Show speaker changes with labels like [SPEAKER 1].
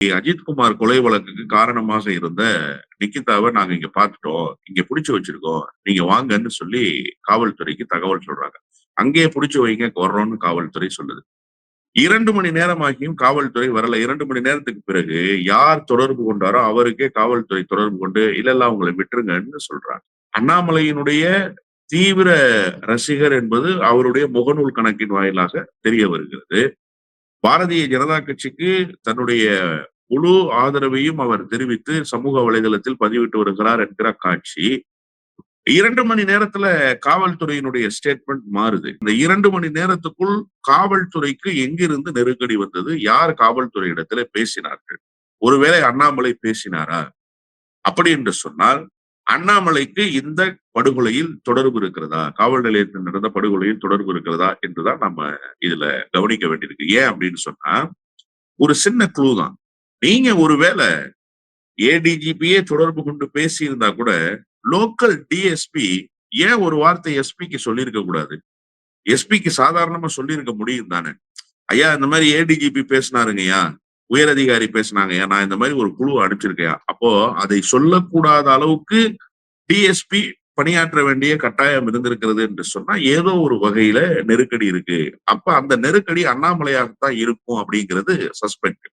[SPEAKER 1] அஜித்குமார் கொலை வழக்குக்கு காரணமாக இருந்த நிக்கிதாவை நாங்க இங்க பார்த்துட்டோம். இங்க புடிச்சு வச்சிருக்கோம். நீங்க வாங்கன்னு சொல்லி காவல்துறைக்கு தகவல் சொல்றாங்க. அங்கேயே புடிச்சு வைங்க வர்றோம்னு காவல்துறை சொல்லுது. 2 மணி நேரமாகியும் காவல்துறை வரல. 2 மணி நேரத்துக்கு பிறகு யார் தொடர்பு கொண்டாரோ அவருக்கே காவல்துறை தொடர்பு கொண்டு, இல்ல அவங்கள விட்டுருங்கன்னு சொல்றாங்க. அண்ணாமலையினுடைய தீவிர ரசிகர் என்பது அவருடைய முகநூல் கணக்கின் வாயிலாக தெரிய வருகிறது. பாரதிய ஜனதா கட்சிக்கு தன்னுடைய முழு ஆதரவையும் அவர் தெரிவித்து சமூக வலைதளத்தில் பதிவிட்டு வருகிறார் என்கிற காட்சி 2 மணி நேரத்துல காவல்துறையினுடைய ஸ்டேட்மெண்ட் மாறுது. இந்த 2 மணி நேரத்துக்குள் காவல்துறைக்கு எங்கிருந்து நெருக்கடி வந்தது? யார் காவல்துறை இடத்துல பேசினார்கள்? ஒருவேளை அண்ணாமலை பேசினாரா? அப்படி என்று சொன்னால் அண்ணாமலைக்கு இந்த படுகொலையில் தொடர்பு இருக்கிறதா? காவல் நிலையத்தில் நடந்த படுகொலையில் தொடர்பு இருக்கிறதா என்றுதான் நம்ம இதுல கவனிக்க வேண்டியிருக்கு. ஏன் அப்படின்னு சொன்னா ஒரு சின்ன க்ளூ தான். நீங்க ஒருவேளை ஏடிஜிபியே தொடர்பு கொண்டு பேசி இருந்தா கூட லோக்கல் டிஎஸ்பி ஏன் ஒரு வார்த்தை எஸ்பிக்கு சொல்லியிருக்க கூடாது? எஸ்பிக்கு சாதாரணமா சொல்லியிருக்க முடியும் தானே? ஐயா இந்த மாதிரி ஏடிஜிபி பேசினாருங்கய்யா, உயர் அதிகாரி பேசினாங்கய்யா, நான் இந்த மாதிரி ஒரு குழு அனுப்பிச்சிருக்கையா. அப்போ அதை சொல்லக்கூடாத அளவுக்கு டிஎஸ்பி பணியாற்ற வேண்டிய கட்டாயம் இருந்திருக்கிறது என்று சொன்னா ஏதோ ஒரு வகையில நெருக்கடி இருக்கு. அப்ப அந்த நெருக்கடி அண்ணாமலையாகத்தான் இருக்கும் அப்படிங்கிறது சஸ்பெக்ட்.